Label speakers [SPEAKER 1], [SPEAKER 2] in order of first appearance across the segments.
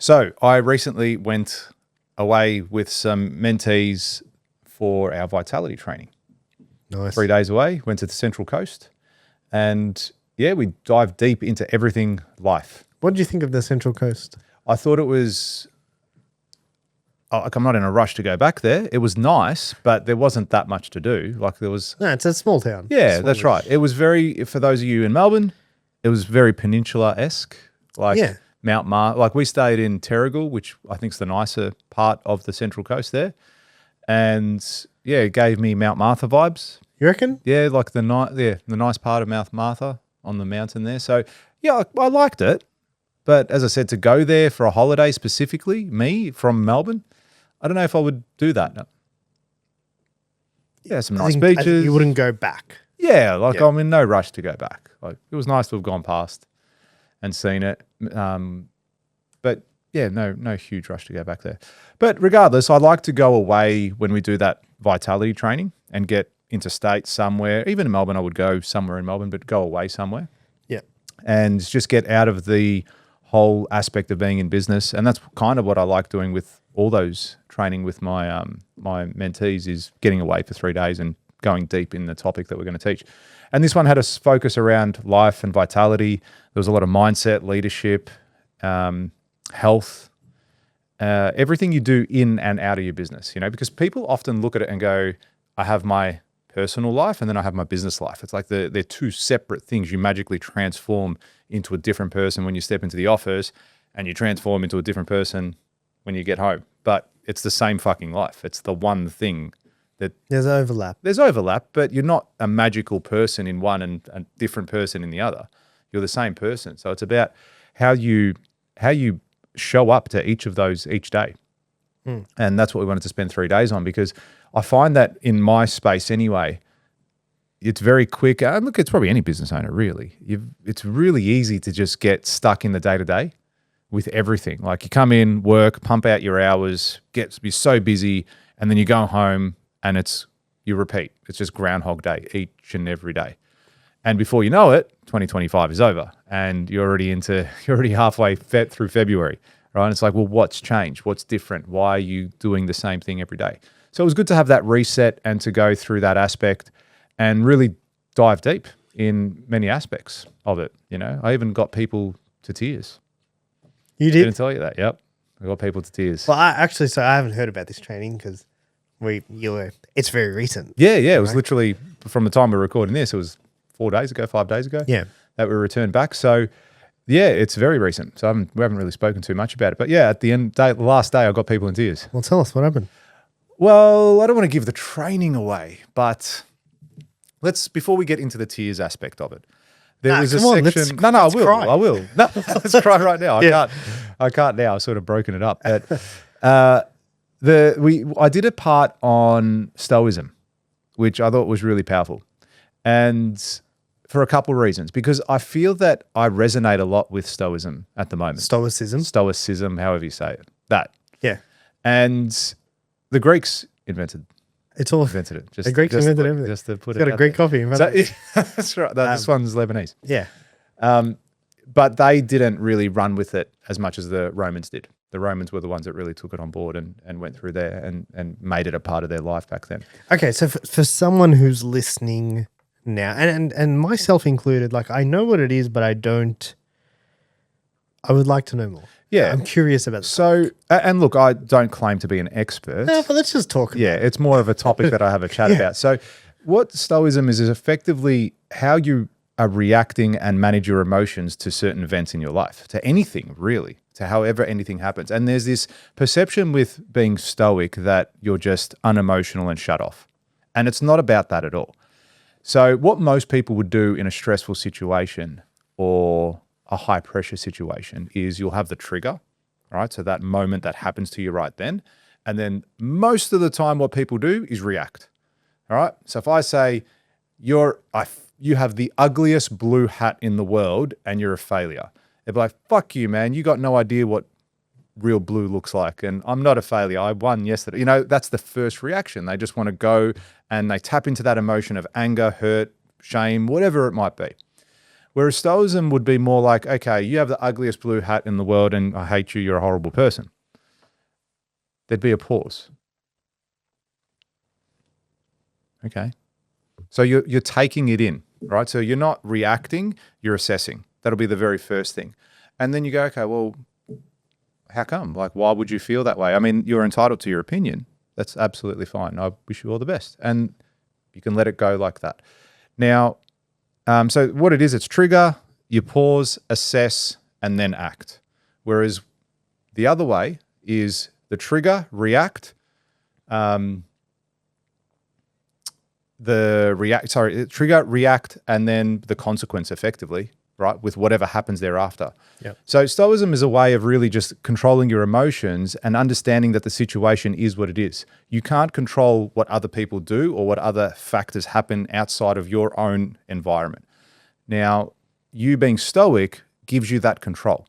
[SPEAKER 1] So I recently went away with some mentees for our vitality training.
[SPEAKER 2] Nice.
[SPEAKER 1] 3 days away, went to the Central Coast, and yeah, we dived deep into everything life.
[SPEAKER 2] What did you think of the Central Coast?
[SPEAKER 1] I thought it was, like, I'm not in a rush to go back there. It was nice, but there wasn't that much to do. Like there was.
[SPEAKER 2] No, it's a small town.
[SPEAKER 1] Yeah, that's right. It was very, for those of you in Melbourne, it was very peninsula-esque. Like Mount like we stayed in Terrigal, which I think is the nicer part of the Central Coast there. And yeah, it gave me Mount Martha vibes.
[SPEAKER 2] You reckon?
[SPEAKER 1] Yeah, like the nice part of Mount Martha on the mountain there. So yeah, I liked it. But as I said, to go there for a holiday specifically, me from Melbourne, I don't know if I would do that. No. Yeah, some nice beaches.
[SPEAKER 2] You wouldn't go back.
[SPEAKER 1] Yeah, like I'm in no rush to go back. Like it was nice to have gone past and seen it. But yeah, no huge rush to go back there. But regardless, I like to go away when we do that vitality training and get interstate somewhere. Even in Melbourne, I would go somewhere in Melbourne, but go away somewhere.
[SPEAKER 2] Yeah.
[SPEAKER 1] And just get out of the whole aspect of being in business. And that's kind of what I like doing with all those training with my my mentees, is getting away for 3 days and going deep in the topic that we're going to teach. And this one had a focus around life and vitality. There was a lot of mindset, leadership, health, everything you do in and out of your business, because people often look at it and go, I have my personal life and then I have my business life. It's like they're two separate things. You magically transform into a different person when you step into the office, and you transform into a different person when you get home. But it's the same fucking life. It's the one thing that
[SPEAKER 2] there's overlap.
[SPEAKER 1] There's overlap, but you're not a magical person in one and a different person in the other. You're the same person. So it's about how you show up to each of those each day. And that's what we wanted to spend 3 days on, because I find that in my space anyway, it's very quick. Look, it's probably any business owner really. It's really easy to just get stuck in the day-to-day with everything. Like you come in, work, pump out your hours, be so busy, and then you go home and you repeat. It's just Groundhog Day each and every day. And before you know it, 2025 is over and you're already halfway through February, right? And it's like, well, what's changed? What's different? Why are you doing the same thing every day? So it was good to have that reset and to go through that aspect and really dive deep in many aspects of it. I even got people to tears.
[SPEAKER 2] You did?
[SPEAKER 1] Didn't tell you that. Yep. I got people to tears.
[SPEAKER 2] Well, I haven't heard about this training because it's very recent.
[SPEAKER 1] Yeah. It was literally from the time we're recording this, it was 5 days ago.
[SPEAKER 2] Yeah.
[SPEAKER 1] That we returned back. So yeah, it's very recent. So we haven't really spoken too much about it. But yeah, at the last day, I got people in tears.
[SPEAKER 2] Well, tell us what happened.
[SPEAKER 1] Well, I don't want to give the training away, but before we get into the tears aspect of it, there was a section. I will. No, let's cry right now. I can't now. I've sort of broken it up. But I did a part on Stoicism, which I thought was really powerful, and for a couple of reasons. Because I feel that I resonate a lot with Stoicism at the moment. Stoicism, however you say it. That.
[SPEAKER 2] Yeah.
[SPEAKER 1] And the Greeks invented it.
[SPEAKER 2] The Greeks invented everything.
[SPEAKER 1] Just to put
[SPEAKER 2] it's got a Greek coffee in front of it.
[SPEAKER 1] That's right. This one's Lebanese.
[SPEAKER 2] Yeah.
[SPEAKER 1] But they didn't really run with it as much as the Romans did. The Romans were the ones that really took it on board and went through there and made it a part of their life back then.
[SPEAKER 2] Okay, so for someone who's listening now, and myself included, like I know what it is, but I would like to know more.
[SPEAKER 1] Yeah.
[SPEAKER 2] I'm curious about that.
[SPEAKER 1] So, and look, I don't claim to be an expert.
[SPEAKER 2] No, but let's just talk about it.
[SPEAKER 1] Yeah, it's more of a topic that I have a chat about. So what Stoicism is effectively how you are reacting and manage your emotions to certain events in your life, to anything really, to however anything happens. And there's this perception with being stoic that you're just unemotional and shut off. And it's not about that at all. So what most people would do in a stressful situation or a high pressure situation is you'll have the trigger, right? So that moment that happens to you right then. And then most of the time what people do is react, all right? So if I say you have the ugliest blue hat in the world and you're a failure, they'd be like, fuck you, man. You got no idea what real blue looks like. And I'm not a failure. I won yesterday. That's the first reaction. They just want to go and they tap into that emotion of anger, hurt, shame, whatever it might be. Whereas Stoicism would be more like, okay, you have the ugliest blue hat in the world and I hate you, you're a horrible person. There'd be a pause. Okay. So you're taking it in, right? So you're not reacting, you're assessing. That'll be the very first thing. And then you go, okay, well, how come? Like, why would you feel that way? I mean, you're entitled to your opinion. That's absolutely fine. I wish you all the best. And you can let it go like that. Now, so what it is, it's trigger, you pause, assess, and then act. Whereas the other way is the trigger, react, trigger, react, and then the consequence effectively, right, with whatever happens thereafter.
[SPEAKER 2] Yep.
[SPEAKER 1] So Stoicism is a way of really just controlling your emotions and understanding that the situation is what it is. You can't control what other people do or what other factors happen outside of your own environment. Now, you being Stoic gives you that control.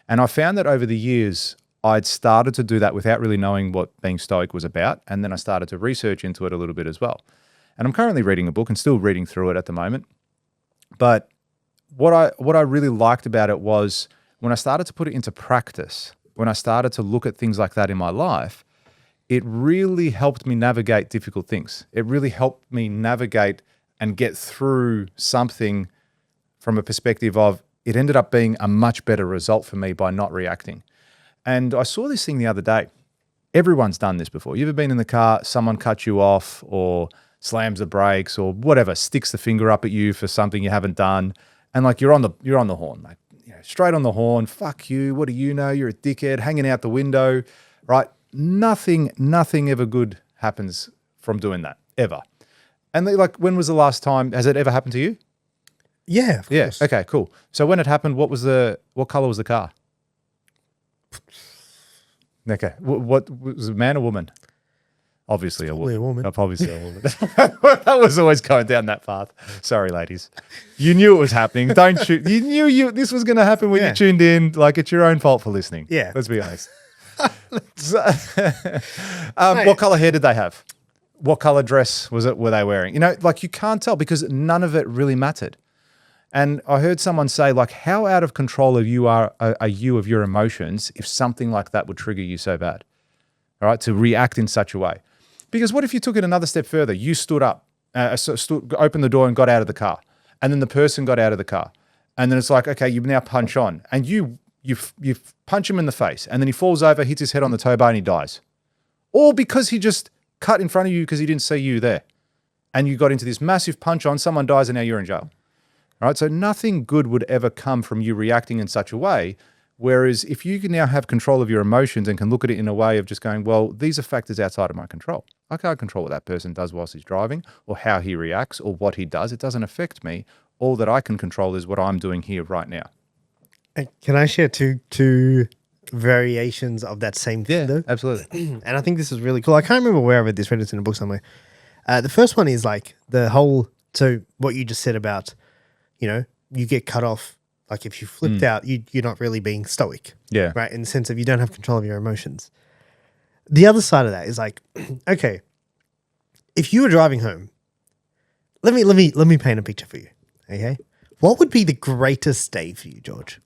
[SPEAKER 1] And I found that over the years, I'd started to do that without really knowing what being Stoic was about. And then I started to research into it a little bit as well. And I'm currently reading a book and still reading through it at the moment. But what I really liked about it was when I started to put it into practice, when I started to look at things like that in my life, it really helped me navigate difficult things. It really helped me navigate and get through something from a perspective of it ended up being a much better result for me by not reacting. And I saw this thing the other day. Everyone's done this before. You ever been in the car, someone cuts you off or slams the brakes or whatever, sticks the finger up at you for something you haven't done. And like you're on the horn, mate. You know, straight on the horn. Fuck you. What do you know? You're a dickhead. Hanging out the window, right? Nothing ever good happens from doing that ever. And like, when was the last time? Has it ever happened to you?
[SPEAKER 2] Yeah, of course.
[SPEAKER 1] Yeah. Okay. Cool. So when it happened, what color was the car? Okay. What was it, man or woman? Obviously a woman. Obviously a woman. That was always going down that path. Sorry, ladies. You knew it was happening. Don't shoot. You knew this was going to happen when you tuned in. Like, it's your own fault for listening.
[SPEAKER 2] Yeah.
[SPEAKER 1] Let's be honest. What color hair did they have? What color dress were they wearing? You know, like, you can't tell because none of it really mattered. And I heard someone say, like, how out of control are you of your emotions if something like that would trigger you so bad? All right, to react in such a way. Because what if you took it another step further? You stood up, opened the door and got out of the car. And then the person got out of the car. And then it's like, okay, you now punch on. And you punch him in the face. And then he falls over, hits his head on the tow bar and he dies. All because he just cut in front of you because he didn't see you there. And you got into this massive punch on, someone dies and now you're in jail. All right, so nothing good would ever come from you reacting in such a way. Whereas if you can now have control of your emotions and can look at it in a way of just going, well, these are factors outside of my control. I can't control what that person does whilst he's driving or how he reacts or what he does. It doesn't affect me. All that I can control is what I'm doing here right now.
[SPEAKER 2] Can I share two variations of that same thing?
[SPEAKER 1] Yeah, absolutely.
[SPEAKER 2] And I think this is really cool. I can't remember where I read this. Read it in a book somewhere. The first one is like so what you just said about, you know, you get cut off. Like if you flipped out, you're not really being stoic.
[SPEAKER 1] Yeah.
[SPEAKER 2] Right. In the sense of you don't have control of your emotions. The other side of that is like, okay, if you were driving home, let me paint a picture for you. Okay. What would be the greatest day for you, George?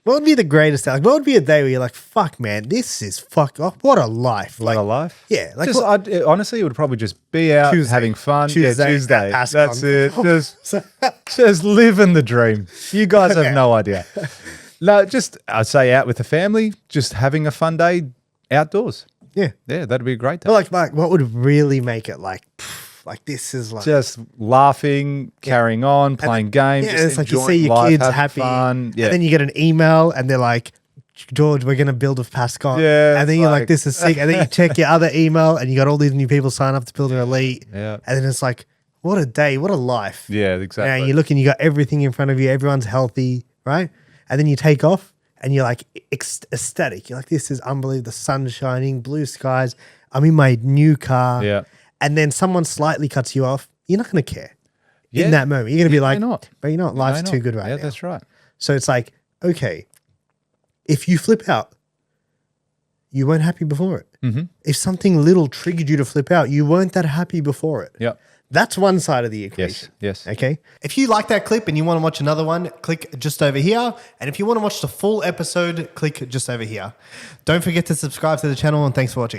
[SPEAKER 2] What would be the greatest day? Like, what would be a day where you're like, fuck, man, this is fuck off. What a life.
[SPEAKER 1] What a life?
[SPEAKER 2] Yeah. Like,
[SPEAKER 1] honestly, it would probably just be out having fun.
[SPEAKER 2] Tuesday.
[SPEAKER 1] That's it. Just living the dream. You guys have no idea. No, just, I'd say out with the family, just having a fun day outdoors.
[SPEAKER 2] Yeah.
[SPEAKER 1] Yeah, that'd be a great day.
[SPEAKER 2] But like, what would really make it like this is like
[SPEAKER 1] just laughing, carrying on, playing games.
[SPEAKER 2] Yeah, it's like you see your kids happy, fun. Yeah. And then you get an email and they're like, George, we're going to build with Pascal.
[SPEAKER 1] Yeah,
[SPEAKER 2] and then you're like, this is sick. And then you check your other email and you got all these new people sign up to build an elite.
[SPEAKER 1] Yeah.
[SPEAKER 2] And then it's like, what a day, what a life.
[SPEAKER 1] Yeah, exactly.
[SPEAKER 2] And you look and you got everything in front of you. Everyone's healthy, right? And then you take off and you're like ecstatic. You're like, this is unbelievable. The sun's shining, blue skies. I'm in my new car.
[SPEAKER 1] Yeah.
[SPEAKER 2] And then someone slightly cuts you off. You're not going to care in that moment. You're going to be like, but you know what? Life's too good right now.
[SPEAKER 1] Yeah, that's right.
[SPEAKER 2] So it's like, okay, if you flip out, you weren't happy before it.
[SPEAKER 1] Mm-hmm.
[SPEAKER 2] If something little triggered you to flip out, you weren't that happy before it.
[SPEAKER 1] Yeah.
[SPEAKER 2] That's one side of the equation.
[SPEAKER 1] Yes.
[SPEAKER 2] Okay.
[SPEAKER 3] If you like that clip and you want to watch another one, click just over here. And if you want to watch the full episode, click just over here. Don't forget to subscribe to the channel, and thanks for watching.